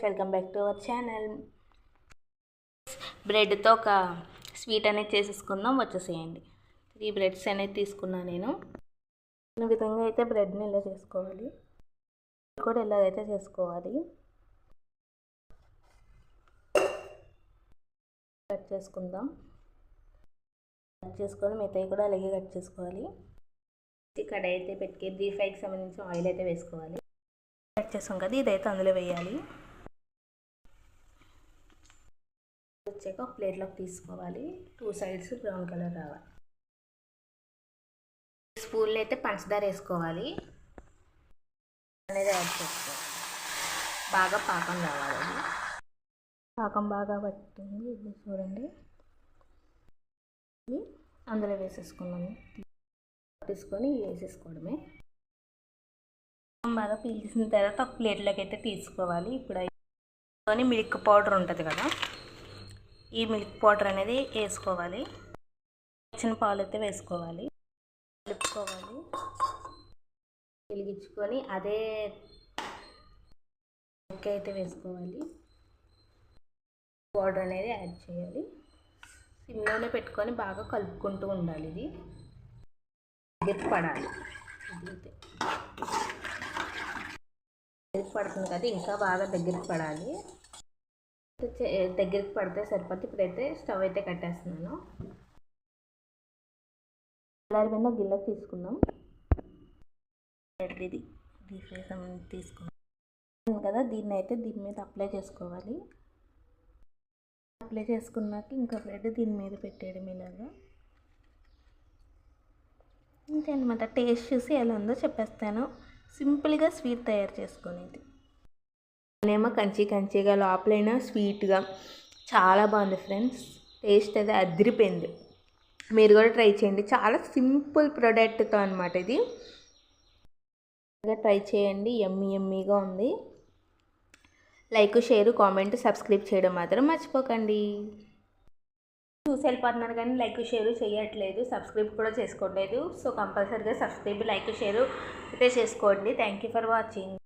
Welcome back to our channel. బ్రెడ్తో ఒక sweet అనేది చేసేసుకుందాం, వచ్చేసేయండి. 3 బ్రెడ్స్ అనేది తీసుకున్నాను నేను. ఈ విధంగా అయితే బ్రెడ్ని ఇలా చేసుకోవాలి, కూడా ఎలాగైతే చేసుకోవాలి. కట్ చేసుకుందాం. కట్ చేసుకొని మిగతాయి కూడా అలాగే కట్ చేసుకోవాలి. కడాయి అయితే పెట్టి డీప్ ఫ్రైకి సంబంధించిన ఆయిల్ అయితే వేసుకోవాలి. కట్ చేసాం కదా, ఇదైతే అందులో వేయాలి. వచ్చాక ఒక ప్లేట్లోకి తీసుకోవాలి. 2 సైడ్స్ బ్రౌన్ కలర్ రావాలి. స్పూన్లో అయితే పంచదార వేసుకోవాలి, అనేది యాడ్ చేసుకోవాలి. బాగా పాకం రావాలి. పాకం బాగా పట్టింది, ఇది చూడండి. అందులో వేసేసుకున్నాము. తీసుకొని వేసేసుకోవడమే. బాగా పీల్చిన తర్వాత ఒక ప్లేట్లోకి అయితే తీసుకోవాలి. ఇప్పుడు అయితే మిల్క్ పౌడర్ ఉంటుంది కదా, ఈ మిల్క్ పౌడర్ అనేది వేసుకోవాలి. చిన్న పాలు అయితే వేసుకోవాలి, కలుపుకోవాలి. వెలిగించుకొని అదే మిల్క్ అయితే వేసుకోవాలి. పౌడర్ అనేది యాడ్ చేయాలి. సిమ్లోనే పెట్టుకొని బాగా కలుపుకుంటూ ఉండాలి. ఇది దగ్గరికి పడాలి. దగ్గరికి పడుతుంది కదా, ఇంకా బాగా దగ్గరికి పడాలి. దగ్గరికి పడితే సరిపోతే. ఇప్పుడైతే స్టవ్ అయితే కట్టేస్తున్నాను. కలర్ మీద గిన్నెకి తీసుకుందాం. ఇది తీసుకున్నాం కదా, దీన్ని అయితే దీని మీద అప్లై చేసుకోవాలి. అప్లై చేసుకున్నాక ఇంకా బ్రెడ్ దీని మీద పెట్టేయడం ఇలాగా. ఇంతే అనమాట. టేస్ట్ చూసి ఎలా ఉందో చెప్పేస్తాను. సింపుల్గా స్వీట్ తయారు చేసుకునేది. నేమో కంచిగా లోపలైనా స్వీట్గా చాలా బాగుంది ఫ్రెండ్స్. టేస్ట్ అయితే అదిరిపోయింది. మీరు కూడా ట్రై చేయండి. చాలా సింపుల్ ప్రోడక్ట్తో అనమాట ఇది. ట్రై చేయండి, యమ్మీగా ఉంది. లైక్, షేర్, కామెంట్, సబ్స్క్రైబ్ చేయడం మాత్రం మర్చిపోకండి. చూసి వెళ్ళిపోతున్నారు కానీ లైక్ షేర్ చేయట్లేదు, సబ్స్క్రైబ్ కూడా చేసుకోవట్లేదు. సో కంపల్సరీగా సబ్స్క్రైబ్, లైక్, షేర్ అయితే చేసుకోండి. Thank you for watching.